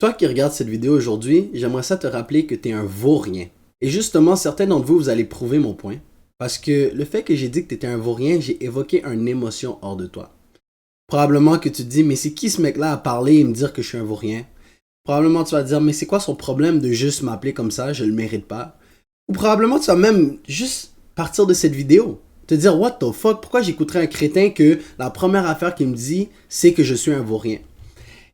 Toi qui regardes cette vidéo aujourd'hui, j'aimerais ça te rappeler que t'es un vaurien. Et justement, certains d'entre vous, vous allez prouver mon point. Parce que le fait que j'ai dit que t'étais un vaurien, j'ai évoqué une émotion hors de toi. Probablement que tu te dis, mais c'est qui ce mec-là à parler et me dire que je suis un vaurien? Probablement tu vas te dire, mais c'est quoi son problème de juste m'appeler comme ça, je le mérite pas? Ou probablement tu vas même juste partir de cette vidéo. Te dire, what the fuck, pourquoi j'écouterais un crétin que la première affaire qu'il me dit, c'est que je suis un vaurien?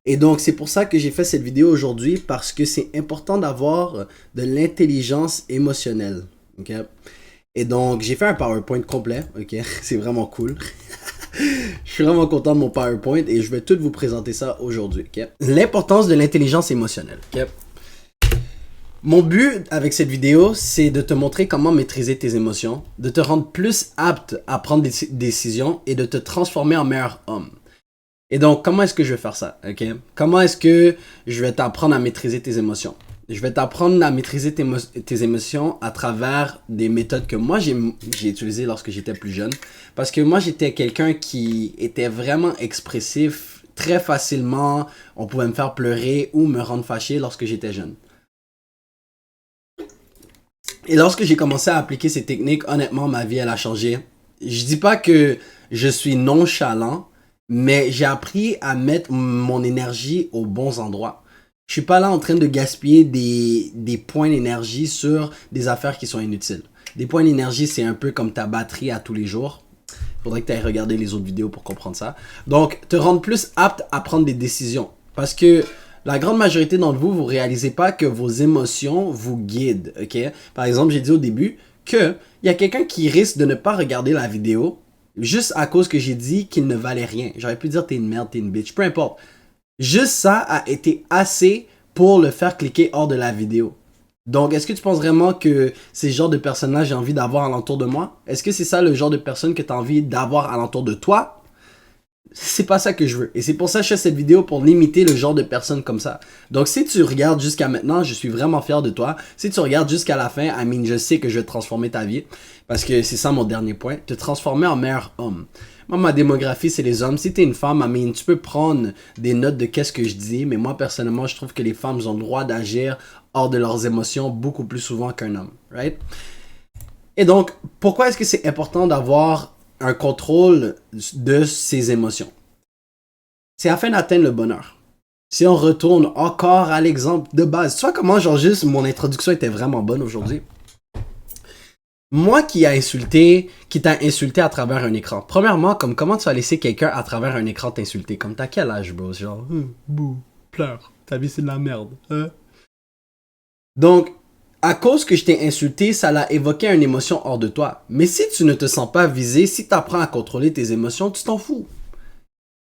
Et donc, c'est pour ça que j'ai fait cette vidéo aujourd'hui, parce que c'est important d'avoir de l'intelligence émotionnelle. Ok? Et donc, j'ai fait un PowerPoint complet. Ok? C'est vraiment cool. Je suis vraiment content de mon PowerPoint et je vais tout vous présenter ça aujourd'hui. Ok? L'importance de l'intelligence émotionnelle. Ok? Mon but avec cette vidéo, c'est de te montrer comment maîtriser tes émotions, de te rendre plus apte à prendre des décisions et de te transformer en meilleur homme. Et donc, comment est-ce que je vais faire ça? Ok? Comment est-ce que je vais t'apprendre à maîtriser tes émotions? Je vais t'apprendre à maîtriser tes émotions à travers des méthodes que moi j'ai utilisées lorsque j'étais plus jeune. Parce que moi j'étais quelqu'un qui était vraiment expressif très facilement. On pouvait me faire pleurer ou me rendre fâché lorsque j'étais jeune. Et lorsque j'ai commencé à appliquer ces techniques, honnêtement, ma vie elle a changé. Je dis pas que je suis nonchalant, mais j'ai appris à mettre mon énergie aux bons endroits. Je suis pas là en train de gaspiller des points d'énergie sur des affaires qui sont inutiles. Des points d'énergie, c'est un peu comme ta batterie à tous les jours. Faudrait que tu ailles regarder les autres vidéos pour comprendre ça. Donc, te rendre plus apte à prendre des décisions. Parce que la grande majorité d'entre vous, vous réalisez pas que vos émotions vous guident. Ok? Par exemple, j'ai dit au début que il y a quelqu'un qui risque de ne pas regarder la vidéo juste à cause que j'ai dit qu'il ne valait rien. J'aurais pu dire t'es une merde, t'es une bitch, peu importe. Juste ça a été assez pour le faire cliquer hors de la vidéo. Donc, est-ce que tu penses vraiment que c'est le genre de personnes-là que j'ai envie d'avoir alentour de moi? Est-ce que c'est ça le genre de personne que tu as envie d'avoir alentour de toi? C'est pas ça que je veux. Et c'est pour ça que je fais cette vidéo, pour limiter le genre de personnes comme ça. Donc, si tu regardes jusqu'à maintenant, je suis vraiment fier de toi. Si tu regardes jusqu'à la fin, je sais que je vais transformer ta vie. Parce que c'est ça mon dernier point. Te transformer en meilleur homme. Moi, ma démographie, c'est les hommes. Si t'es une femme, tu peux prendre des notes de qu'est-ce que je dis. Mais moi, personnellement, je trouve que les femmes ont le droit d'agir hors de leurs émotions beaucoup plus souvent qu'un homme. Right? Et donc, pourquoi est-ce que c'est important d'avoir un contrôle de ses émotions? C'est afin d'atteindre le bonheur. Si on retourne encore à l'exemple de base, tu vois comment, genre, juste mon introduction était vraiment bonne aujourd'hui? Moi qui t'a insulté à travers un écran. Premièrement, comment tu vas laisser quelqu'un à travers un écran t'insulter? Comme t'as quel âge, bro? Genre, bouh, pleure, ta vie c'est de la merde. Hein? Donc, à cause que je t'ai insulté, ça l'a évoqué une émotion hors de toi. Mais si tu ne te sens pas visé, si tu apprends à contrôler tes émotions, tu t'en fous.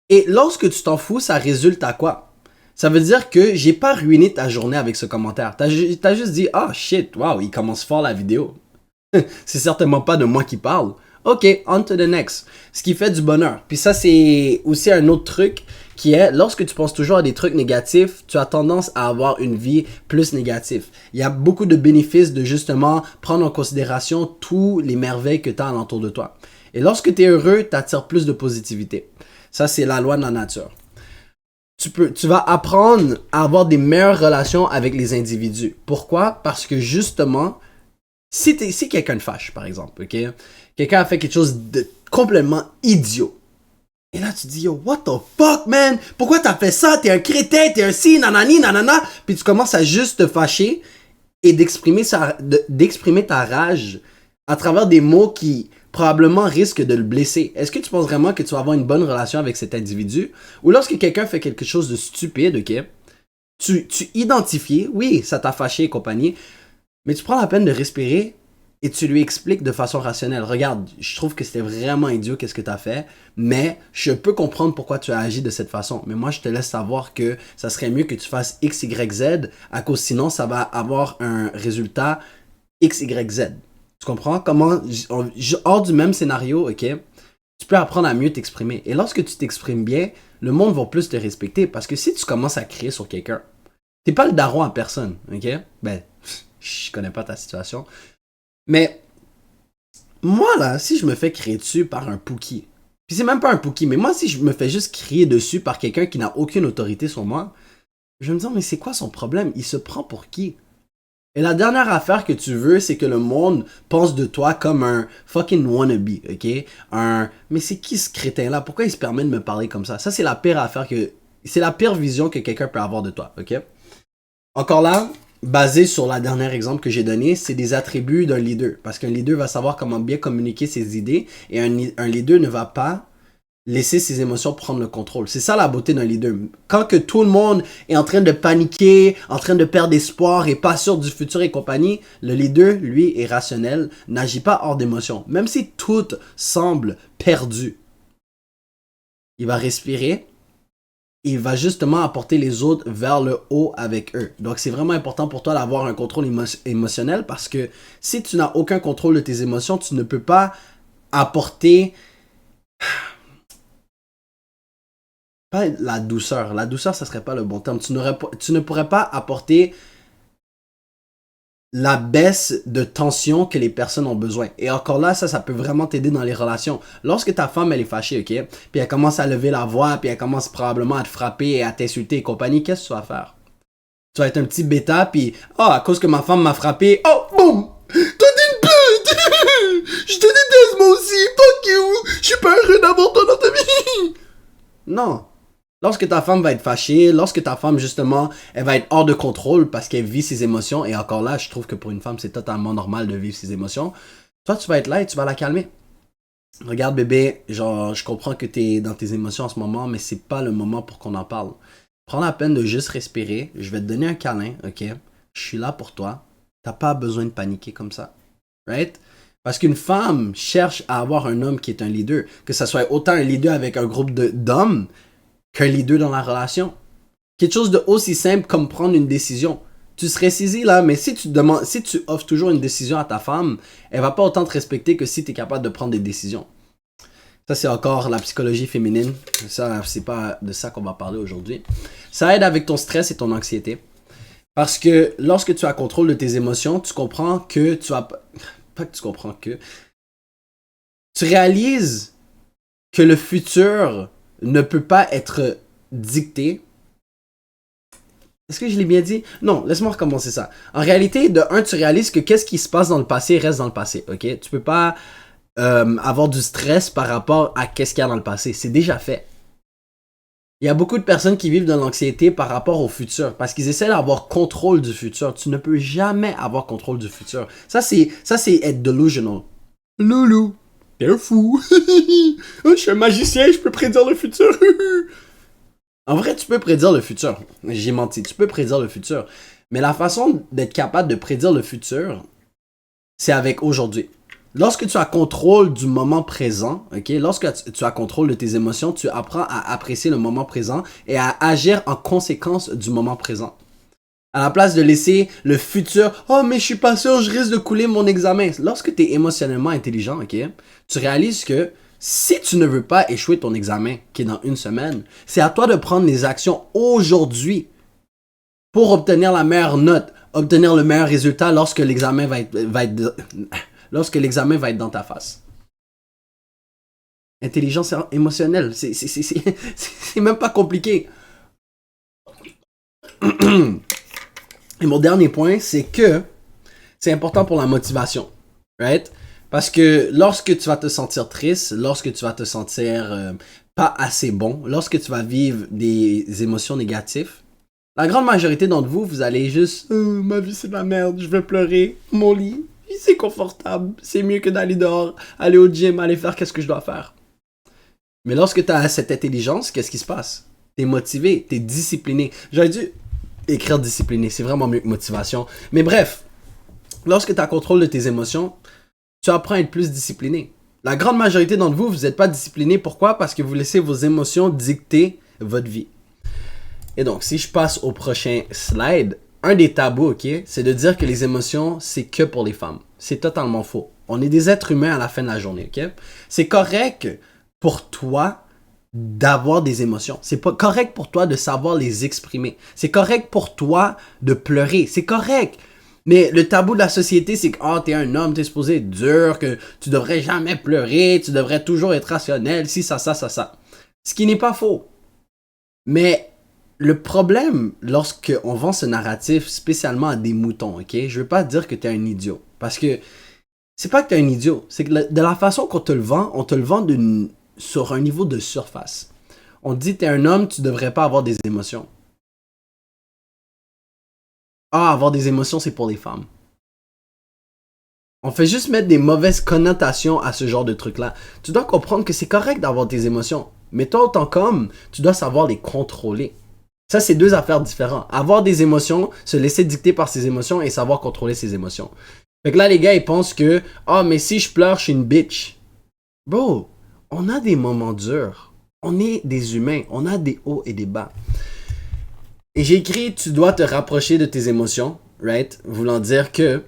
Et lorsque tu t'en fous, ça résulte à quoi? Ça veut dire que j'ai pas ruiné ta journée avec ce commentaire. T'as juste dit, ah shit, wow, il commence fort la vidéo. C'est certainement pas de moi qui parle. Ok, on to the next. Ce qui fait du bonheur. Puis ça, c'est aussi un autre truc qui est, lorsque tu penses toujours à des trucs négatifs, tu as tendance à avoir une vie plus négative. Il y a beaucoup de bénéfices de justement prendre en considération tous les merveilles que tu as alentour de toi. Et lorsque tu es heureux, tu attires plus de positivité. Ça, c'est la loi de la nature. Tu vas apprendre à avoir des meilleures relations avec les individus. Pourquoi? Parce que justement, si quelqu'un te fâche, par exemple, ok? Quelqu'un a fait quelque chose de complètement idiot. Et là, tu dis, yo, what the fuck, man? Pourquoi t'as fait ça? T'es un crétin, t'es un si, nanani, nanana. Puis tu commences à juste te fâcher et d'exprimer ta rage à travers des mots qui probablement risquent de le blesser. Est-ce que tu penses vraiment que tu vas avoir une bonne relation avec cet individu? Ou lorsque quelqu'un fait quelque chose de stupide, ok? Tu identifies, oui, ça t'a fâché et compagnie, mais tu prends la peine de respirer et tu lui expliques de façon rationnelle. Regarde, je trouve que c'était vraiment idiot qu'est-ce que tu as fait, mais je peux comprendre pourquoi tu as agi de cette façon. Mais moi, je te laisse savoir que ça serait mieux que tu fasses X, Y, Z, à cause sinon, ça va avoir un résultat X, Y, Z. Tu comprends? Hors du même scénario, ok? Tu peux apprendre à mieux t'exprimer. Et lorsque tu t'exprimes bien, le monde va plus te respecter. Parce que si tu commences à crier sur quelqu'un, t'es pas le daron à personne, ok? Ben, je connais pas ta situation. Mais moi, là, si je me fais crier dessus par un Pookie, puis c'est même pas un Pookie, mais moi, si je me fais juste crier dessus par quelqu'un qui n'a aucune autorité sur moi, Je me dis, mais c'est quoi son problème? Il se prend pour qui? Et la dernière affaire que tu veux, c'est que le monde pense de toi comme un fucking wannabe, ok? Mais c'est qui ce crétin-là? Pourquoi il se permet de me parler comme ça? Ça, c'est la pire affaire que... C'est la pire vision que quelqu'un peut avoir de toi, ok? Encore là, basé sur la dernière exemple que j'ai donné, c'est des attributs d'un leader. Parce qu'un leader va savoir comment bien communiquer ses idées et un leader ne va pas laisser ses émotions prendre le contrôle. C'est ça la beauté d'un leader. Quand que tout le monde est en train de paniquer, en train de perdre espoir et pas sûr du futur et compagnie, le leader, lui, est rationnel, n'agit pas hors d'émotion. Même si tout semble perdu, il va respirer. Il va justement apporter les autres vers le haut avec eux. Donc, c'est vraiment important pour toi d'avoir un contrôle émotionnel parce que si tu n'as aucun contrôle de tes émotions, tu ne peux pas apporter... Pas la douceur. La douceur, ça serait pas le bon terme. Tu ne pourrais pas apporter la baisse de tension que les personnes ont besoin. Et encore là, ça peut vraiment t'aider dans les relations. Lorsque ta femme, elle est fâchée, ok? Puis elle commence à lever la voix, puis elle commence probablement à te frapper et à t'insulter et compagnie, qu'est-ce que tu vas faire? Tu vas être un petit bêta, puis à cause que ma femme m'a frappé, oh, boum! Toi, t'es une pute! Je te déteste, moi aussi! Fuck you! Je suis pas heureux d'avoir toi dans ta vie! Non. Lorsque ta femme va être fâchée, lorsque ta femme, justement, elle va être hors de contrôle parce qu'elle vit ses émotions, et encore là, je trouve que pour une femme, c'est totalement normal de vivre ses émotions, toi, tu vas être là et tu vas la calmer. Regarde, bébé, genre, je comprends que t'es dans tes émotions en ce moment, mais c'est pas le moment pour qu'on en parle. Prends la peine de juste respirer, je vais te donner un câlin, ok? Je suis là pour toi. T'as pas besoin de paniquer comme ça. Right? Parce qu'une femme cherche à avoir un homme qui est un leader, que ce soit autant un leader avec un groupe d'hommes, qu'un leader dans la relation. Quelque chose de aussi simple comme prendre une décision. Tu serais saisi là, mais si tu offres toujours une décision à ta femme, elle va pas autant te respecter que si tu es capable de prendre des décisions. Ça, c'est encore la psychologie féminine. Ça, c'est pas de ça qu'on va parler aujourd'hui. Ça aide avec ton stress et ton anxiété. Parce que lorsque tu as contrôle de tes émotions, tu comprends que tu as... Pas que tu comprends que... Tu réalises que le futur ne peut pas être dicté. Est-ce que je l'ai bien dit? Non, laisse-moi recommencer ça. En réalité, de un, tu réalises que qu'est-ce qui se passe dans le passé reste dans le passé, ok? Tu peux pas avoir du stress par rapport à qu'est-ce qu'il y a dans le passé. C'est déjà fait. Il y a beaucoup de personnes qui vivent de l'anxiété par rapport au futur, parce qu'ils essaient d'avoir contrôle du futur. Tu ne peux jamais avoir contrôle du futur. Ça, c'est être delusional. Loulou. T'es fou. Je suis un magicien, je peux prédire le futur. En vrai, tu peux prédire le futur. J'ai menti, tu peux prédire le futur. Mais la façon d'être capable de prédire le futur, c'est avec aujourd'hui. Lorsque tu as contrôle du moment présent, ok, lorsque tu as contrôle de tes émotions, tu apprends à apprécier le moment présent et à agir en conséquence du moment présent. À la place de laisser le futur, oh mais je suis pas sûr, je risque de couler mon examen. Lorsque tu es émotionnellement intelligent, ok, tu réalises que si tu ne veux pas échouer ton examen, qui est dans une semaine, c'est à toi de prendre les actions aujourd'hui pour obtenir la meilleure note, obtenir le meilleur résultat lorsque l'examen va être dans ta face. Intelligence émotionnelle, c'est même pas compliqué. Et mon dernier point, c'est que c'est important pour la motivation, right? Parce que lorsque tu vas te sentir triste, lorsque tu vas te sentir pas assez bon, lorsque tu vas vivre des émotions négatives, la grande majorité d'entre vous, vous allez juste ma vie c'est de la merde, je vais pleurer, mon lit, c'est confortable, c'est mieux que d'aller dehors, aller au gym, aller faire qu'est-ce que je dois faire. Mais lorsque tu as cette intelligence, qu'est-ce qui se passe? T'es motivé, t'es discipliné. J'aurais dû écrire discipliné, c'est vraiment mieux que motivation. Mais bref, lorsque tu as contrôle de tes émotions, tu apprends à être plus discipliné. La grande majorité d'entre vous, vous n'êtes pas discipliné. Pourquoi? Parce que vous laissez vos émotions dicter votre vie. Et donc, si je passe au prochain slide, un des tabous, ok, c'est de dire que les émotions, c'est que pour les femmes. C'est totalement faux. On est des êtres humains à la fin de la journée, ok? C'est correct pour toi d'avoir des émotions. C'est pas correct pour toi de savoir les exprimer. C'est correct pour toi de pleurer. C'est correct. Mais le tabou de la société, c'est que t'es un homme, t'es supposé être dur, que tu devrais jamais pleurer, tu devrais toujours être rationnel, si ça. Ce qui n'est pas faux. Mais le problème lorsque on vend ce narratif spécialement à des moutons, ok? Je veux pas dire que tu es un idiot. Parce que c'est pas que tu es un idiot. C'est que de la façon qu'on te le vend, on te le vend sur un niveau de surface. On te dit, tu es un homme, tu devrais pas avoir des émotions. Ah, avoir des émotions, c'est pour les femmes. On fait juste mettre des mauvaises connotations à ce genre de truc-là. Tu dois comprendre que c'est correct d'avoir tes émotions. Mais toi, en tant qu'homme, tu dois savoir les contrôler. Ça, c'est deux affaires différentes. Avoir des émotions, se laisser dicter par ses émotions et savoir contrôler ses émotions. Fait que là, les gars, ils pensent que « Ah, mais si je pleure, je suis une bitch. » Bro, on a des moments durs. On est des humains. On a des hauts et des bas. Et j'ai écrit « Tu dois te rapprocher de tes émotions. » Right? Voulant dire que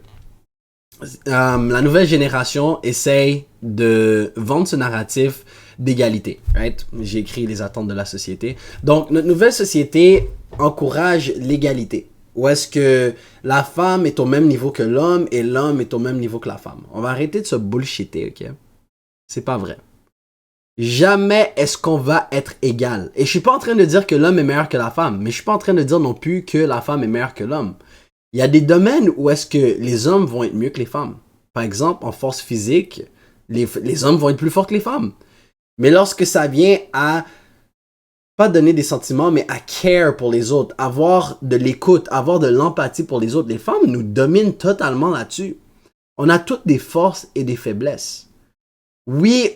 la nouvelle génération essaye de vendre ce narratif d'égalité, right? J'ai écrit les attentes de la société. Donc, notre nouvelle société encourage l'égalité. Où est-ce que la femme est au même niveau que l'homme et l'homme est au même niveau que la femme. On va arrêter de se bullshitter, ok? C'est pas vrai. Jamais est-ce qu'on va être égal. Et je suis pas en train de dire que l'homme est meilleur que la femme, mais je suis pas en train de dire non plus que la femme est meilleure que l'homme. Il y a des domaines où est-ce que les hommes vont être mieux que les femmes. Par exemple, en force physique, les hommes vont être plus forts que les femmes. Mais lorsque ça vient à pas donner des sentiments, mais à care pour les autres, avoir de l'écoute, avoir de l'empathie pour les autres, les femmes nous dominent totalement là-dessus. On a toutes des forces et des faiblesses. Oui,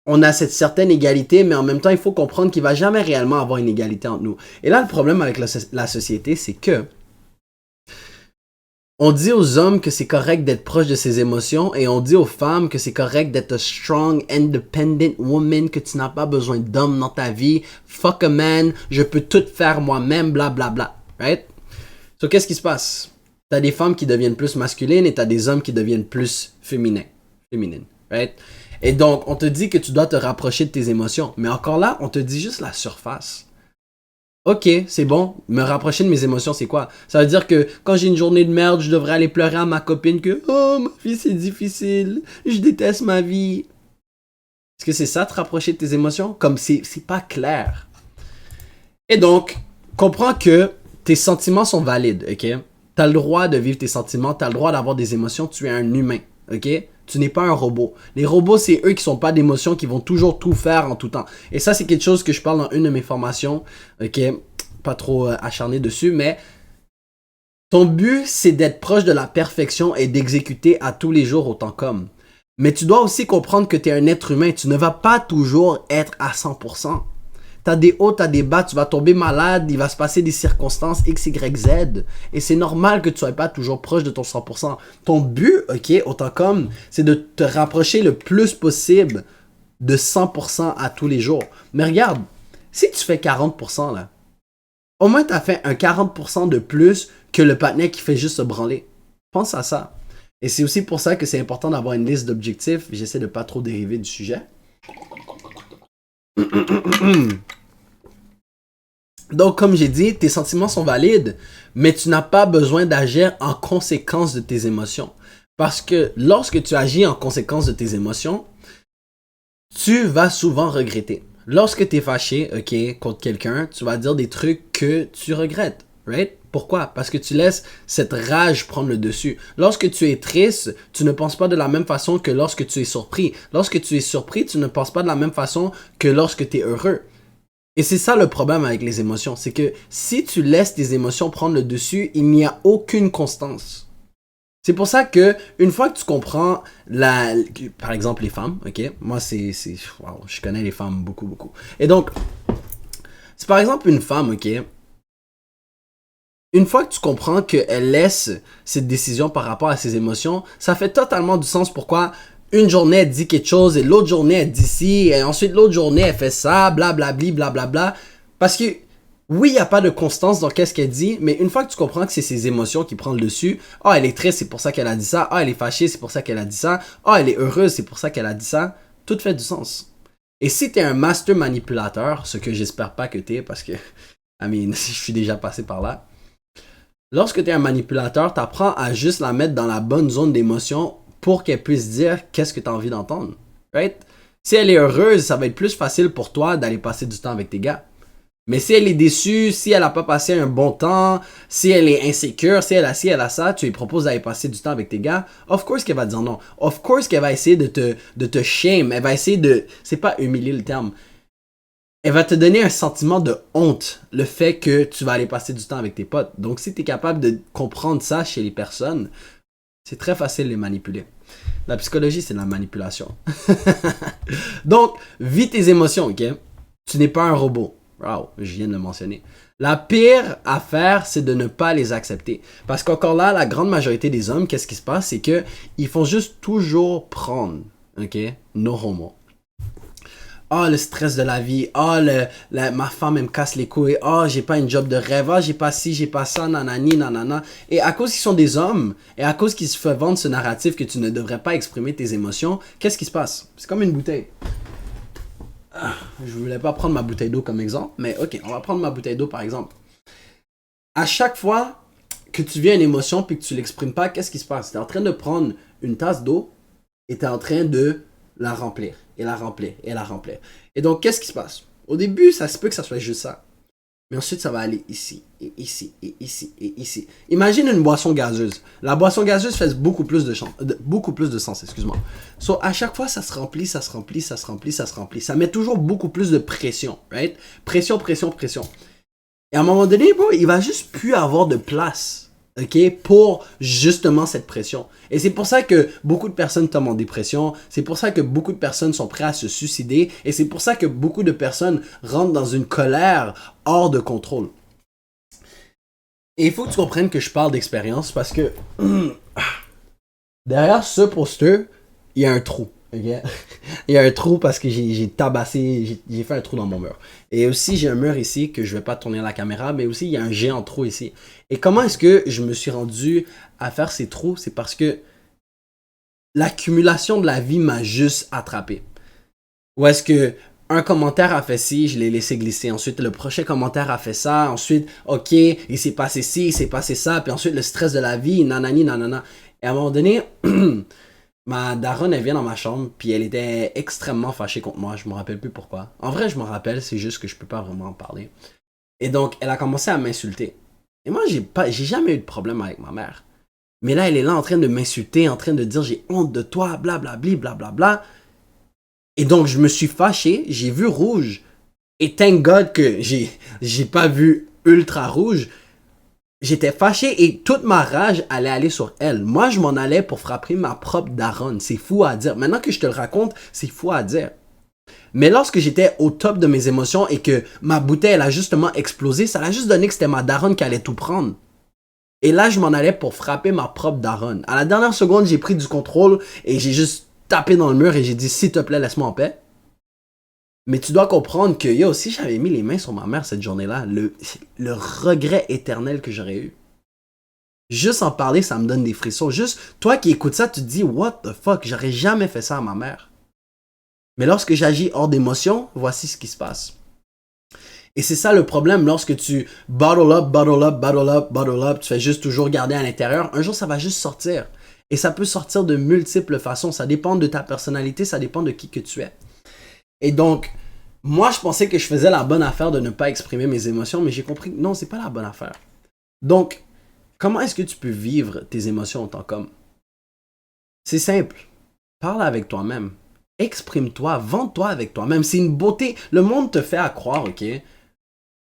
on a cette certaine égalité, mais en même temps, il faut comprendre qu'il ne va jamais réellement avoir une égalité entre nous. Et là, le problème avec la société, c'est que on dit aux hommes que c'est correct d'être proche de ses émotions et on dit aux femmes que c'est correct d'être a strong, independent woman, que tu n'as pas besoin d'hommes dans ta vie. Fuck a man, je peux tout faire moi-même, blablabla. Right? So, qu'est-ce qui se passe? T'as des femmes qui deviennent plus masculines et t'as des hommes qui deviennent plus féminines. Right? Et donc, on te dit que tu dois te rapprocher de tes émotions. Mais encore là, on te dit juste la surface. Ok, c'est bon, me rapprocher de mes émotions, c'est quoi? Ça veut dire que quand j'ai une journée de merde, je devrais aller pleurer à ma copine que « Oh, ma vie, c'est difficile, je déteste ma vie. » Est-ce que c'est ça, te rapprocher de tes émotions? Comme c'est pas clair. Et donc, comprends que tes sentiments sont valides, ok? T'as le droit de vivre tes sentiments, t'as le droit d'avoir des émotions, tu es un humain, ok? Tu n'es pas un robot. Les robots, c'est eux qui sont pas d'émotions, qui vont toujours tout faire en tout temps. Et ça, c'est quelque chose que je parle dans une de mes formations. Ok, pas trop acharné dessus, mais ton but, c'est d'être proche de la perfection et d'exécuter à tous les jours autant qu'homme. Mais tu dois aussi comprendre que tu es un être humain. Tu ne vas pas toujours être à 100%. T'as des hauts, t'as des bas, tu vas tomber malade, il va se passer des circonstances X, Y, Z. Et c'est normal que tu sois pas toujours proche de ton 100%. Ton but, ok, autant comme, c'est de te rapprocher le plus possible de 100% à tous les jours. Mais regarde, si tu fais 40% là, au moins tu as fait un 40% de plus que le partenaire qui fait juste se branler. Pense à ça. Et c'est aussi pour ça que c'est important d'avoir une liste d'objectifs. J'essaie de pas trop dériver du sujet. Donc, comme j'ai dit, tes sentiments sont valides, mais tu n'as pas besoin d'agir en conséquence de tes émotions. Parce que lorsque tu agis en conséquence de tes émotions, tu vas souvent regretter. Lorsque tu es fâché, ok, contre quelqu'un, tu vas dire des trucs que tu regrettes, right? Pourquoi? Parce que tu laisses cette rage prendre le dessus. Lorsque tu es triste, tu ne penses pas de la même façon que lorsque tu es surpris. Lorsque tu es surpris, tu ne penses pas de la même façon que lorsque tu es heureux. Et c'est ça le problème avec les émotions, c'est que si tu laisses tes émotions prendre le dessus, il n'y a aucune constance. C'est pour ça que une fois que tu comprends par exemple les femmes, ok, moi wow, je connais les femmes beaucoup. Et donc, c'est par exemple une femme, ok, une fois que tu comprends qu'elle laisse cette décision par rapport à ses émotions, ça fait totalement du sens pourquoi une journée elle dit quelque chose et l'autre journée elle dit ci et ensuite l'autre journée elle fait ça, blablabli, blablabla. Parce que oui, il n'y a pas de constance dans qu'est-ce qu'elle dit, mais une fois que tu comprends que c'est ses émotions qui prennent le dessus, ah, elle est triste, c'est pour ça qu'elle a dit ça, ah, elle est fâchée, c'est pour ça qu'elle a dit ça, ah, elle est heureuse, c'est pour ça qu'elle a dit ça, tout fait du sens. Et si tu es un master manipulateur, ce que j'espère pas que tu es parce que, je suis déjà passé par là, lorsque tu es un manipulateur, tu apprends à juste la mettre dans la bonne zone d'émotion pour qu'elle puisse dire qu'est-ce que tu as envie d'entendre. Right? Si elle est heureuse, ça va être plus facile pour toi d'aller passer du temps avec tes gars. Mais si elle est déçue, si elle n'a pas passé un bon temps, si elle est insécure, si elle a ça, tu lui proposes d'aller passer du temps avec tes gars, of course qu'elle va dire non. Of course qu'elle va essayer de te shame. Elle va essayer de... C'est pas humilier le terme. Elle va te donner un sentiment de honte, le fait que tu vas aller passer du temps avec tes potes. Donc si tu es capable de comprendre ça chez les personnes, c'est très facile de les manipuler. La psychologie, c'est de la manipulation. Donc, vis tes émotions, ok? Tu n'es pas un robot. Wow, je viens de le mentionner. La pire affaire, c'est de ne pas les accepter. Parce qu'encore là, la grande majorité des hommes, qu'est-ce qui se passe? C'est que ils font juste toujours prendre, ok? No homo. Ah, le stress de la vie. Ah, ma femme, elle me casse les couilles. Ah, j'ai pas une job de rêve. Ah, j'ai pas ci, j'ai pas ça, nanani, nanana. Et à cause qu'ils sont des hommes, et à cause qu'ils se font vendre ce narratif que tu ne devrais pas exprimer tes émotions, qu'est-ce qui se passe? C'est comme une bouteille. Je voulais pas prendre ma bouteille d'eau comme exemple, mais ok, on va prendre ma bouteille d'eau par exemple. À chaque fois que tu vis une émotion puis que tu l'exprimes pas, qu'est-ce qui se passe? Tu es en train de prendre une tasse d'eau et tu es en train de la remplir, et la remplir, et la remplir. Et donc, qu'est-ce qui se passe? Au début, ça se peut que ça soit juste ça. Mais ensuite, ça va aller ici, et ici, et ici, et ici. Imagine une boisson gazeuse. La boisson gazeuse fait beaucoup plus de sens, excuse-moi. So, à chaque fois, ça se remplit, ça se remplit, ça se remplit, ça se remplit. Ça met toujours beaucoup plus de pression, right? Pression, pression, pression. Et à un moment donné, bro, il va juste plus avoir de place, ok, pour justement cette pression. Et c'est pour ça que beaucoup de personnes tombent en dépression, c'est pour ça que beaucoup de personnes sont prêtes à se suicider, et c'est pour ça que beaucoup de personnes rentrent dans une colère hors de contrôle. Et il faut que tu comprennes que je parle d'expérience parce que derrière ce poster, il y a un trou. Okay? Il y a un trou parce que j'ai tabassé, j'ai fait un trou dans mon mur. Et aussi, j'ai un mur ici que je vais pas tourner à la caméra, mais aussi, il y a un géant trou ici. Et comment est-ce que je me suis rendu à faire ces trous? C'est parce que l'accumulation de la vie m'a juste attrapé. Ou est-ce que un commentaire a fait ci, je l'ai laissé glisser. Ensuite, le prochain commentaire a fait ça. Ensuite, ok, il s'est passé ci, il s'est passé ça. Puis ensuite, le stress de la vie, nanani, nanana. Et à un moment donné... Ma daronne, elle vient dans ma chambre, puis elle était extrêmement fâchée contre moi. Je me rappelle plus pourquoi. En vrai, je me rappelle, c'est juste que je peux pas vraiment en parler. Et donc, elle a commencé à m'insulter. Et moi, j'ai jamais eu de problème avec ma mère. Mais là, elle est là en train de m'insulter, en train de dire j'ai honte de toi, blablabli, blablabla. Et donc, je me suis fâché, j'ai vu rouge. Et thank God que j'ai pas vu ultra rouge. J'étais fâché et toute ma rage allait aller sur elle. Moi, je m'en allais pour frapper ma propre daronne. C'est fou à dire. Maintenant que je te le raconte, c'est fou à dire. Mais lorsque j'étais au top de mes émotions et que ma bouteille elle a justement explosé, ça a juste donné que c'était ma daronne qui allait tout prendre. Et là, je m'en allais pour frapper ma propre daronne. À la dernière seconde, j'ai pris du contrôle et j'ai juste tapé dans le mur et j'ai dit « S'il te plaît, laisse-moi en paix ». Mais tu dois comprendre que yo, si j'avais mis les mains sur ma mère cette journée-là, le regret éternel que j'aurais eu. Juste en parler, ça me donne des frissons. Juste, toi qui écoutes ça, tu te dis, what the fuck, j'aurais jamais fait ça à ma mère. Mais lorsque j'agis hors d'émotion, voici ce qui se passe. Et c'est ça le problème, lorsque tu bottle up, bottle up, bottle up, bottle up, tu fais juste toujours garder à l'intérieur, un jour ça va juste sortir. Et ça peut sortir de multiples façons, ça dépend de ta personnalité, ça dépend de qui que tu es. Et donc, moi, je pensais que je faisais la bonne affaire de ne pas exprimer mes émotions, mais j'ai compris que non, c'est pas la bonne affaire. Donc, comment est-ce que tu peux vivre tes émotions en tant qu'homme? C'est simple. Parle avec toi-même. Exprime-toi, vends-toi avec toi-même. C'est une beauté. Le monde te fait à croire, ok,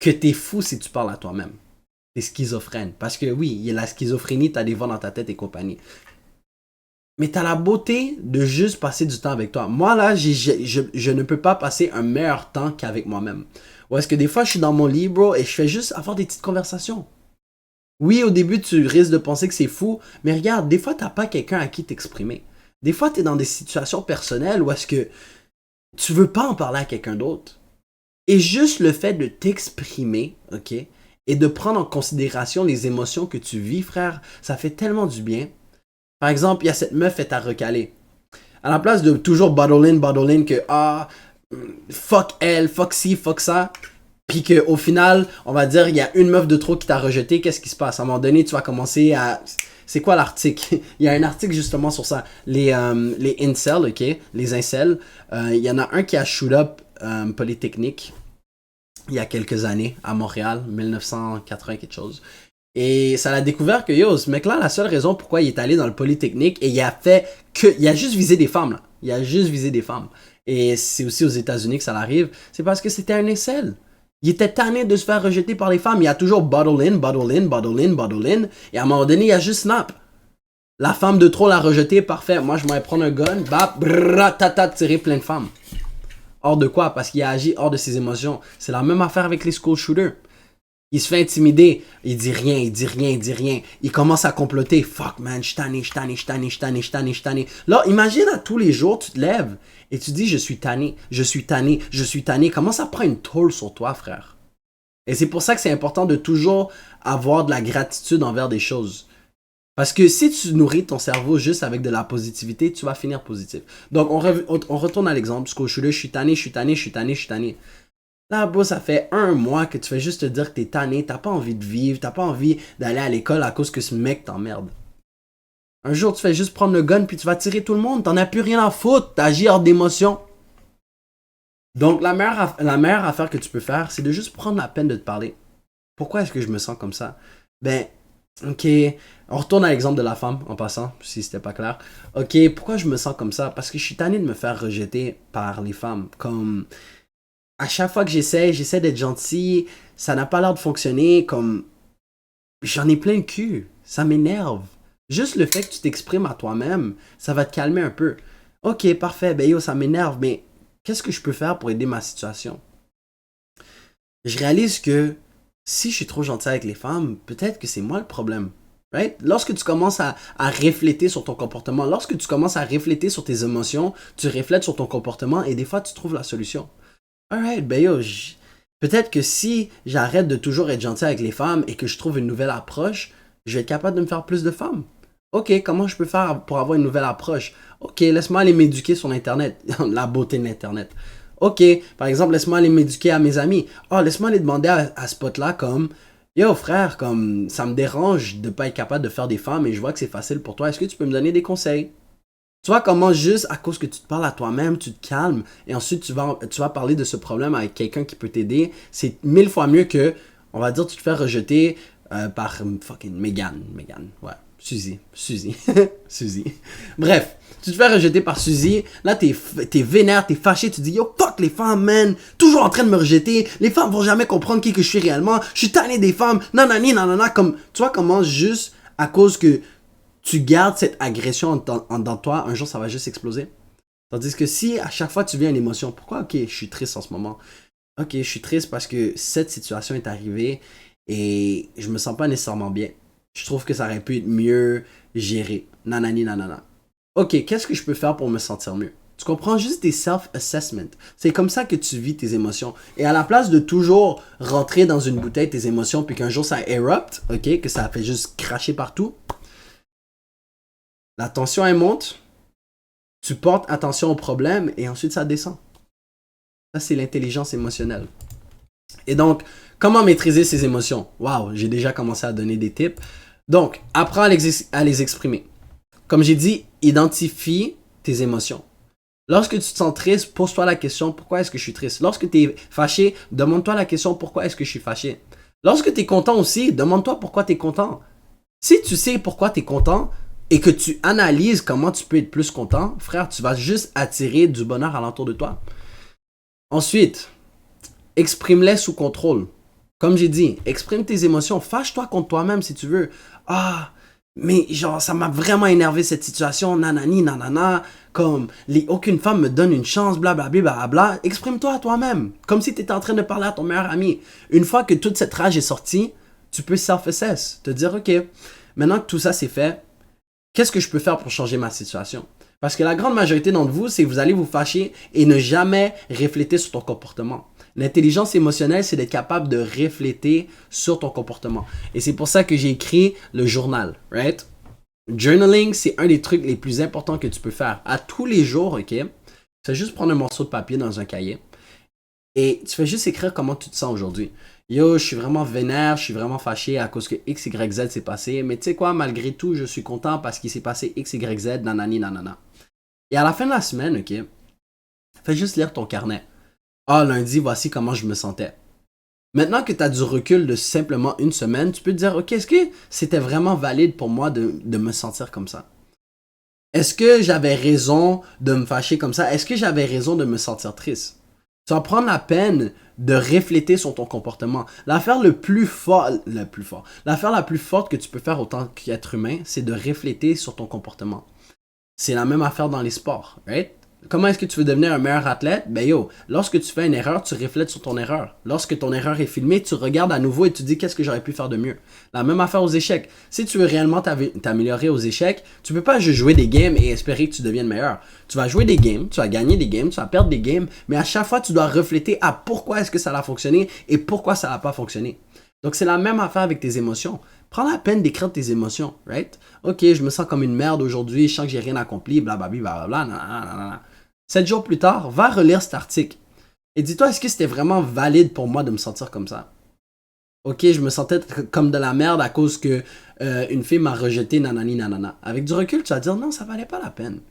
que t'es fou si tu parles à toi-même. T'es schizophrène. Parce que oui, il y a la schizophrénie, t'as des vents dans ta tête et compagnie. Mais tu as la beauté de juste passer du temps avec toi. Moi, là, je ne peux pas passer un meilleur temps qu'avec moi-même. Ou est-ce que des fois, je suis dans mon lit, bro, et je fais juste avoir des petites conversations. Oui, au début, tu risques de penser que c'est fou, mais regarde, des fois, tu n'as pas quelqu'un à qui t'exprimer. Des fois, tu es dans des situations personnelles où est-ce que tu veux pas en parler à quelqu'un d'autre. Et juste le fait de t'exprimer, ok, et de prendre en considération les émotions que tu vis, frère, ça fait tellement du bien. Par exemple, il y a cette meuf, elle t'a recalé. À la place de toujours bottle in, que fuck elle, fuck ci, fuck ça. Puis qu'au final, on va dire, il y a une meuf de trop qui t'a rejeté, qu'est-ce qui se passe? À un moment donné, tu vas commencer à... C'est quoi l'article? Il y a un article justement sur ça. Les incels, ok? Les incels. Il y en a un qui a shoot up Polytechnique. il y a quelques années à Montréal, 1980 quelque chose. Et ça l'a découvert que yo, ce mec-là, la seule raison pourquoi il est allé dans le Polytechnique et il a juste visé des femmes là. Il a juste visé des femmes. Et c'est aussi aux États-Unis que ça arrive. C'est parce que c'était un incel. Il était tanné de se faire rejeter par les femmes. Il a toujours bottle in, bottle in, bottle in, bottle in. Et à un moment donné, il a juste snap. La femme de trop l'a rejeté, parfait. Moi, je m'en vais prendre un gun, bap, brrr, tata, tirer plein de femmes. Hors de quoi? Parce qu'il a agi hors de ses émotions. C'est la même affaire avec les school shooters. Il se fait intimider. Il dit rien, il dit rien, il dit rien. Il commence à comploter. Fuck man, je suis tanné, je suis tanné, je suis tanné, je suis tanné, je suis tanné, je suis tanné. Là, imagine à tous les jours, tu te lèves et tu dis je suis tanné, je suis tanné, je suis tanné. Comment ça prend une tôle sur toi, frère? Et c'est pour ça que c'est important de toujours avoir de la gratitude envers des choses. Parce que si tu nourris ton cerveau juste avec de la positivité, tu vas finir positif. Donc, on retourne à l'exemple. Parce que je suis tanné, je suis tanné, je suis tanné, je suis tanné. Là, bro, ça fait 1 mois que tu fais juste te dire que t'es tanné, t'as pas envie de vivre, t'as pas envie d'aller à l'école à cause que ce mec t'emmerde. Un jour, tu fais juste prendre le gun puis tu vas tirer tout le monde. T'en as plus rien à foutre. T'agis hors d'émotion. Donc, la meilleure affaire que tu peux faire, c'est de juste prendre la peine de te parler. Pourquoi est-ce que je me sens comme ça? Ben, ok, on retourne à l'exemple de la femme en passant, si c'était pas clair. Ok, pourquoi je me sens comme ça? Parce que je suis tanné de me faire rejeter par les femmes. Comme, à chaque fois que j'essaie d'être gentil, ça n'a pas l'air de fonctionner. Comme, j'en ai plein le cul. Ça m'énerve. Juste le fait que tu t'exprimes à toi-même, ça va te calmer un peu. Ok, parfait, ben yo, ça m'énerve, mais qu'est-ce que je peux faire pour aider ma situation? Je réalise que si je suis trop gentil avec les femmes, peut-être que c'est moi le problème. Right? Lorsque tu commences à refléter sur ton comportement, lorsque tu commences à refléter sur tes émotions, tu reflètes sur ton comportement et des fois tu trouves la solution. Alright, ben yo, peut-être que si j'arrête de toujours être gentil avec les femmes et que je trouve une nouvelle approche, je vais être capable de me faire plus de femmes. Ok, comment je peux faire pour avoir une nouvelle approche? Ok, laisse-moi aller m'éduquer sur l'Internet. La beauté de l'Internet. Ok, par exemple, laisse-moi aller m'éduquer à mes amis. Oh, laisse-moi aller demander à ce pote-là comme, yo frère, comme ça me dérange de pas être capable de faire des femmes et je vois que c'est facile pour toi. Est-ce que tu peux me donner des conseils? Tu vois comment juste à cause que tu te parles à toi-même, tu te calmes et ensuite tu vas parler de ce problème avec quelqu'un qui peut t'aider. C'est 1000 fois mieux que, on va dire, tu te fais rejeter par fucking Megan, ouais. Suzy. Suzy. Bref, tu te fais rejeter par Suzy. Là, t'es vénère, t'es fâché. Tu dis, yo, fuck les femmes, man. Toujours en train de me rejeter. Les femmes vont jamais comprendre qui que je suis réellement. Je suis tanné des femmes. Nanani, nanana. Comme, tu vois comment juste à cause que tu gardes cette agression dans toi, un jour, ça va juste exploser. Tandis que si à chaque fois tu viens une émotion, pourquoi, ok, je suis triste en ce moment. Ok, je suis triste parce que cette situation est arrivée et je me sens pas nécessairement bien. Je trouve que ça aurait pu être mieux géré. Nanani, nanana. Ok, qu'est-ce que je peux faire pour me sentir mieux? Tu comprends juste des self-assessment. C'est comme ça que tu vis tes émotions. Et à la place de toujours rentrer dans une bouteille tes émotions puis qu'un jour ça érupt, ok, que ça fait juste cracher partout, la tension elle monte, tu portes attention au problème et ensuite ça descend. Ça c'est l'intelligence émotionnelle. Et donc, comment maîtriser ses émotions? Waouh, j'ai déjà commencé à donner des tips. Donc, apprends à les exprimer. Comme j'ai dit, identifie tes émotions. Lorsque tu te sens triste, pose-toi la question pourquoi est-ce que je suis triste? Lorsque tu es fâché, demande-toi la question pourquoi est-ce que je suis fâché? Lorsque tu es content aussi, demande-toi pourquoi tu es content. Si tu sais pourquoi tu es content et que tu analyses comment tu peux être plus content, frère, tu vas juste attirer du bonheur alentour de toi. Ensuite, exprime-les sous contrôle. Comme j'ai dit, exprime tes émotions. Fâche-toi contre toi-même si tu veux. Ah, mais genre, ça m'a vraiment énervé cette situation. Nanani, nanana. Comme, aucune femme me donne une chance, blablabla, blablabla. Exprime-toi à toi-même. Comme si tu étais en train de parler à ton meilleur ami. Une fois que toute cette rage est sortie, tu peux self-assess. Te dire, ok, maintenant que tout ça c'est fait, qu'est-ce que je peux faire pour changer ma situation? Parce que la grande majorité d'entre vous, c'est que vous allez vous fâcher et ne jamais refléter sur ton comportement. L'intelligence émotionnelle, c'est d'être capable de refléter sur ton comportement. Et c'est pour ça que j'ai écrit le journal, right? Journaling, c'est un des trucs les plus importants que tu peux faire. À tous les jours, ok? Tu fais juste prendre un morceau de papier dans un cahier et tu fais juste écrire comment tu te sens aujourd'hui. Yo, je suis vraiment vénère, je suis vraiment fâché à cause que X, Y, Z s'est passé. Mais tu sais quoi, malgré tout, je suis content parce qu'il s'est passé X, Y, Z, nanani, nanana. Et à la fin de la semaine, ok, fais juste lire ton carnet. Ah, lundi, voici comment je me sentais. Maintenant que tu as du recul de simplement une semaine, tu peux te dire, ok, est-ce que c'était vraiment valide pour moi de me sentir comme ça? Est-ce que j'avais raison de me fâcher comme ça? Est-ce que j'avais raison de me sentir triste? Tu vas prendre la peine de refléter sur ton comportement. L'affaire l'affaire la plus forte que tu peux faire autant qu'être humain, c'est de refléter sur ton comportement. C'est la même affaire dans les sports, right? Comment est-ce que tu veux devenir un meilleur athlète? Ben yo, lorsque tu fais une erreur, tu reflètes sur ton erreur. Lorsque ton erreur est filmée, tu regardes à nouveau et tu dis qu'est-ce que j'aurais pu faire de mieux. La même affaire aux échecs. Si tu veux réellement t'améliorer aux échecs, tu peux pas juste jouer des games et espérer que tu deviennes meilleur. Tu vas jouer des games, tu vas gagner des games, tu vas perdre des games, mais à chaque fois, tu dois refléter à pourquoi est-ce que ça a fonctionné et pourquoi ça n'a pas fonctionné. Donc, c'est la même affaire avec tes émotions. Prends la peine d'écrire tes émotions, right? Ok, je me sens comme une merde aujourd'hui, je sens que j'ai rien accompli, blablabla, nanana. 7 jours plus tard, va relire cet article. Et dis-toi, est-ce que c'était vraiment valide pour moi de me sentir comme ça? Ok, je me sentais comme de la merde à cause que une fille m'a rejeté, nanani, nanana. Avec du recul, tu vas dire, non, ça valait pas la peine.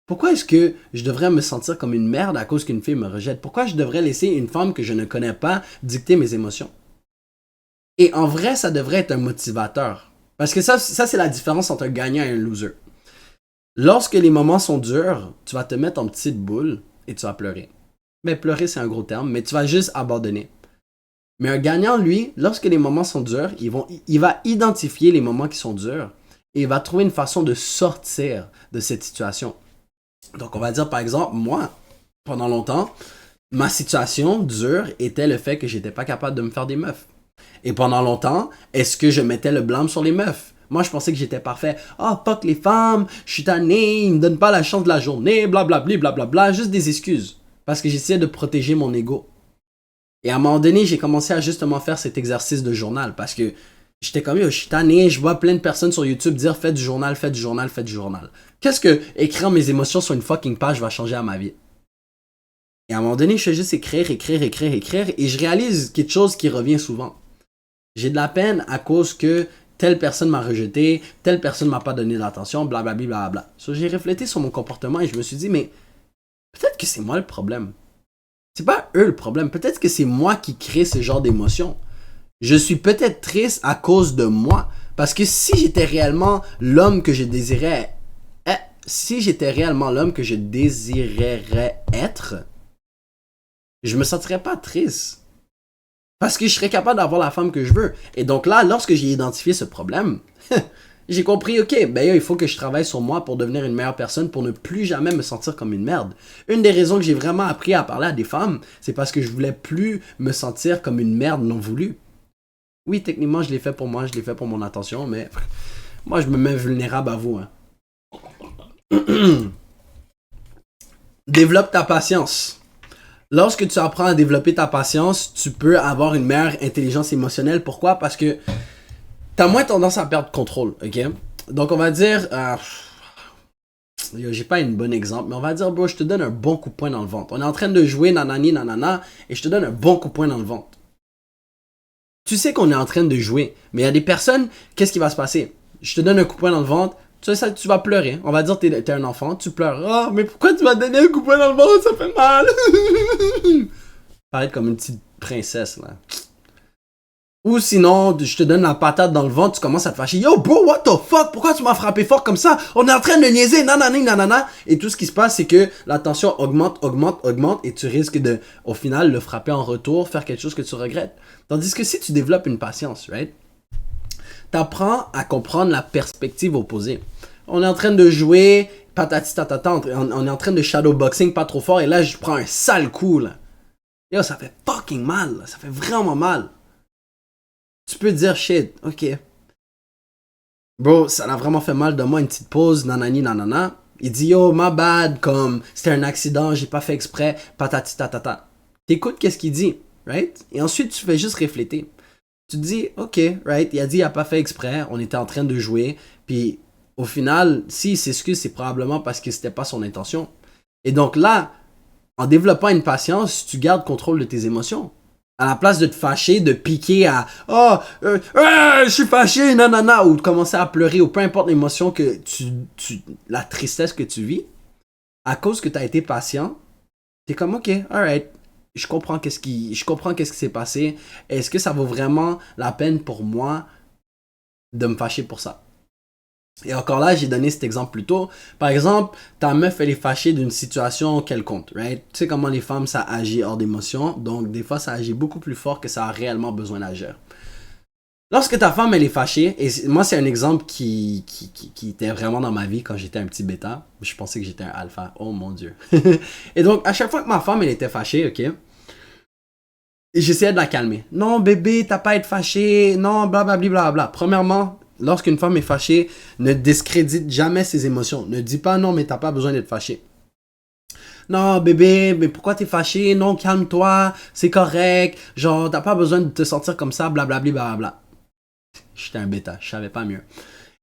Pourquoi est-ce que je devrais me sentir comme une merde à cause qu'une fille me rejette? Pourquoi je devrais laisser une femme que je ne connais pas dicter mes émotions? Et en vrai, ça devrait être un motivateur. Parce que ça c'est la différence entre un gagnant et un loser. Lorsque les moments sont durs, tu vas te mettre en petite boule et tu vas pleurer. Mais pleurer, c'est un gros terme, mais tu vas juste abandonner. Mais un gagnant, lui, lorsque les moments sont durs, il va identifier les moments qui sont durs et il va trouver une façon de sortir de cette situation. Donc, on va dire, par exemple, moi, pendant longtemps, ma situation dure était le fait que j'étais pas capable de me faire des meufs. Et pendant longtemps, est-ce que je mettais le blâme sur les meufs? Moi, je pensais que j'étais parfait. Ah, oh, fuck les femmes, je suis tanné, ils me donnent pas la chance de la journée, blablabla, blablabla, juste des excuses. Parce que j'essayais de protéger mon ego. Et à un moment donné, j'ai commencé à justement faire cet exercice de journal. Parce que j'étais comme, je suis tanné, je vois plein de personnes sur YouTube dire, faites du journal, faites du journal, faites du journal. Qu'est-ce que écrire mes émotions sur une fucking page va changer à ma vie? Et à un moment donné, je fais juste écrire, et je réalise quelque chose qui revient souvent. J'ai de la peine à cause que telle personne m'a rejeté, telle personne m'a pas donné d'attention, blablabla, blablabla. So, j'ai réfléchi sur mon comportement et je me suis dit, mais peut-être que c'est moi le problème. C'est pas eux le problème. Peut-être que c'est moi qui crée ce genre d'émotions. Je suis peut-être triste à cause de moi. Parce que si j'étais réellement l'homme que je désirais, être, je me sentirais pas triste. Parce que je serais capable d'avoir la femme que je veux. Et donc là, lorsque j'ai identifié ce problème, j'ai compris, ok, ben il faut que je travaille sur moi pour devenir une meilleure personne, pour ne plus jamais me sentir comme une merde. Une des raisons que j'ai vraiment appris à parler à des femmes, c'est parce que je voulais plus me sentir comme une merde non voulue. Oui, techniquement, je l'ai fait pour moi, je l'ai fait pour mon attention, mais moi, je me mets vulnérable à vous. Hein. Développe ta patience. Lorsque tu apprends à développer ta patience, tu peux avoir une meilleure intelligence émotionnelle. Pourquoi? Parce que tu as moins tendance à perdre contrôle, ok? Donc, on va dire... j'ai pas une bonne exemple, mais on va dire, bro, je te donne un bon coup de poing dans le ventre. On est en train de jouer nanani, nanana, et je te donne un bon coup de poing dans le ventre. Tu sais qu'on est en train de jouer, mais il y a des personnes, qu'est-ce qui va se passer? Je te donne un coup de poing dans le ventre, tu vas pleurer. On va dire que t'es un enfant, tu pleures. Ah, oh, mais pourquoi tu m'as donné un coup de poing dans le ventre? Ça fait mal! Paraître comme une petite princesse, là. Ou sinon, je te donne la patate dans le ventre, tu commences à te fâcher. Yo, bro, what the fuck? Pourquoi tu m'as frappé fort comme ça? On est en train de niaiser, nanana, nanana. Et tout ce qui se passe, c'est que la tension augmente, et tu risques de, au final, le frapper en retour, faire quelque chose que tu regrettes. Tandis que si tu développes une patience, right? T'apprends à comprendre la perspective opposée. On est en train de jouer, patati tatata, on est en train de shadowboxing pas trop fort, et là, je prends un sale coup, là. Yo, ça fait fucking mal, là. Ça fait vraiment mal. Tu peux dire shit, ok. Bro, ça l'a vraiment fait mal, donne-moi une petite pause, nanani nanana. Il dit yo, my bad, comme c'était un accident, j'ai pas fait exprès, patati tatata. T'écoutes qu'est-ce qu'il dit, right? Et ensuite, tu fais juste refléter. Tu te dis, ok, right, il a dit il a pas fait exprès, on était en train de jouer, puis au final, s'il s'excuse, c'est probablement parce que c'était pas son intention. Et donc là, en développant une patience, tu gardes contrôle de tes émotions. À la place de te fâcher, de piquer à « Oh, je suis fâché, nanana » ou de commencer à pleurer ou peu importe l'émotion que la tristesse que tu vis, à cause que tu as été patient, t'es comme « Ok, alright, je comprends qu'est-ce qui s'est passé. Est-ce que ça vaut vraiment la peine pour moi de me fâcher pour ça? Et encore là, j'ai donné cet exemple plus tôt. Par exemple, ta meuf, elle est fâchée d'une situation quelconque, right? Tu sais comment les femmes, ça agit hors d'émotion. Donc, des fois, ça agit beaucoup plus fort que ça a réellement besoin d'agir. Lorsque ta femme, elle est fâchée, et moi, c'est un exemple qui était vraiment dans ma vie quand j'étais un petit bêta. Je pensais que j'étais un alpha. Oh mon Dieu. Et donc, à chaque fois que ma femme, elle était fâchée, ok? J'essayais de la calmer. Non, bébé, t'as pas à être fâché. Non, blablabla. Bla, bla, bla. Premièrement, lorsqu'une femme est fâchée, ne discrédite jamais ses émotions. Ne dis pas non, mais t'as pas besoin d'être fâché. Non, bébé, mais pourquoi t'es fâché? Non, calme-toi, c'est correct. Genre, t'as pas besoin de te sentir comme ça, blablabla. Bla, bla. J'étais un bêta, je savais pas mieux.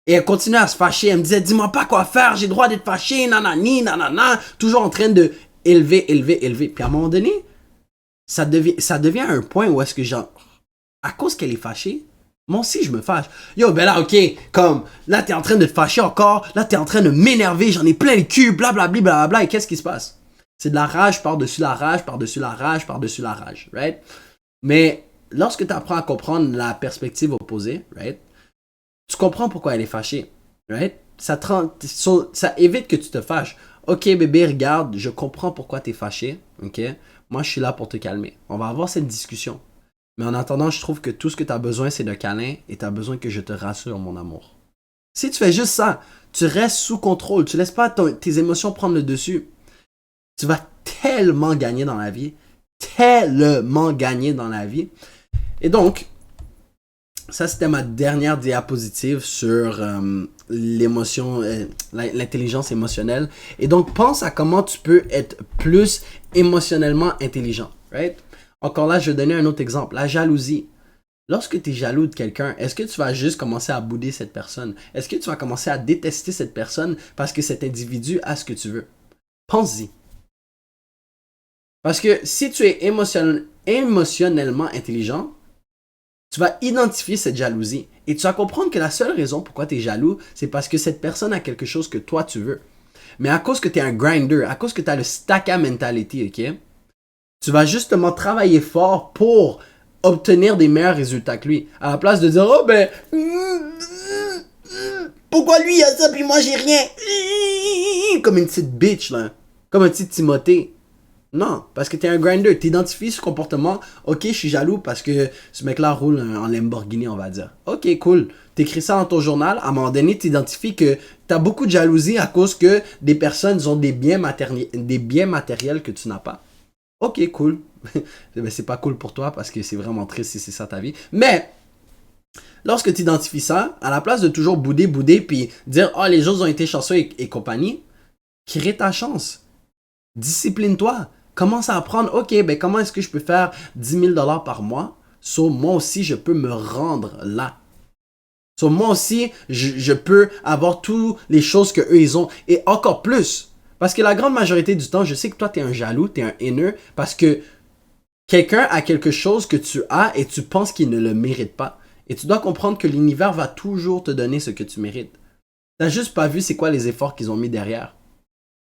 Et elle continuait à se fâcher. Elle me disait, dis-moi pas quoi faire, j'ai le droit d'être fâché, nanani, nanana. Toujours en train de élever. Puis à un moment donné, ça devient un point où est-ce que genre, à cause qu'elle est fâchée, moi aussi je me fâche. Yo, ben là, ok, comme, là t'es en train de te fâcher encore, là t'es en train de m'énerver, j'en ai plein le cul, blablabla, blablabla, et qu'est-ce qui se passe? C'est de la rage par-dessus la rage, par-dessus la rage, par-dessus la rage, right? Mais lorsque tu apprends à comprendre la perspective opposée, right? Tu comprends pourquoi elle est fâchée, right? Ça évite que tu te fâches. Ok, bébé, regarde, je comprends pourquoi tu es fâché, ok? Moi, je suis là pour te calmer. On va avoir cette discussion. Mais en attendant, je trouve que tout ce que tu as besoin, c'est de câlin et tu as besoin que je te rassure, mon amour. Si tu fais juste ça, tu restes sous contrôle, tu laisses pas tes émotions prendre le dessus, tu vas tellement gagner dans la vie. Tellement gagner dans la vie. Et donc, ça c'était ma dernière diapositive sur l'émotion, l'intelligence émotionnelle. Et donc, pense à comment tu peux être plus émotionnellement intelligent, right? Encore là, je vais donner un autre exemple. La jalousie. Lorsque tu es jaloux de quelqu'un, est-ce que tu vas juste commencer à bouder cette personne? Est-ce que tu vas commencer à détester cette personne parce que cet individu a ce que tu veux? Pense-y. Parce que si tu es émotionnellement intelligent, tu vas identifier cette jalousie et tu vas comprendre que la seule raison pourquoi tu es jaloux, c'est parce que cette personne a quelque chose que toi tu veux. Mais à cause que tu es un grinder, à cause que tu as le stacka mentality, ok? Tu vas justement travailler fort pour obtenir des meilleurs résultats que lui. À la place de dire, oh ben, pourquoi lui il a ça puis moi j'ai rien? Comme une petite bitch là. Comme un petit Timothée. Non, parce que t'es un grinder, t'identifies ce comportement. Ok, je suis jaloux parce que ce mec-là roule en Lamborghini, on va dire. Ok, cool. T'écris ça dans ton journal. À un moment donné, t'identifies que t'as beaucoup de jalousie à cause que des personnes ont des biens matériels que tu n'as pas. Ok, cool. C'est pas cool pour toi parce que c'est vraiment triste si c'est ça ta vie. Mais lorsque tu identifies ça, à la place de toujours bouder puis dire oh les gens ont été chanceux et compagnie, crée ta chance. Discipline-toi. Commence à apprendre, ok, ben comment est-ce que je peux faire 10 000 $ par mois? So, moi aussi, je peux me rendre là. So, moi aussi, je peux avoir toutes les choses que eux ils ont. Et encore plus. Parce que la grande majorité du temps, je sais que toi, tu es un jaloux, tu es un haineux. Parce que quelqu'un a quelque chose que tu as et tu penses qu'il ne le mérite pas. Et tu dois comprendre que l'univers va toujours te donner ce que tu mérites. Tu n'as juste pas vu c'est quoi les efforts qu'ils ont mis derrière.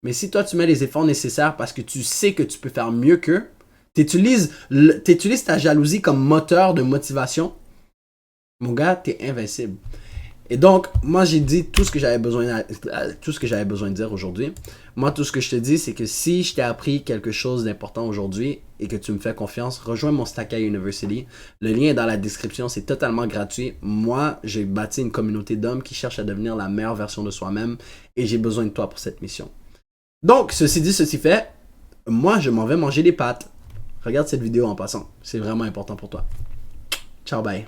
Mais si toi, tu mets les efforts nécessaires parce que tu sais que tu peux faire mieux qu'eux, tu utilises ta jalousie comme moteur de motivation, mon gars, tu es invincible. Et donc, moi, j'ai dit tout ce que j'avais besoin de dire aujourd'hui. Moi, tout ce que je te dis, c'est que si je t'ai appris quelque chose d'important aujourd'hui et que tu me fais confiance, rejoins mon Stacka University. Le lien est dans la description, c'est totalement gratuit. Moi, j'ai bâti une communauté d'hommes qui cherchent à devenir la meilleure version de soi-même et j'ai besoin de toi pour cette mission. Donc, ceci dit, ceci fait, moi, je m'en vais manger des pâtes. Regarde cette vidéo en passant. C'est vraiment important pour toi. Ciao, bye.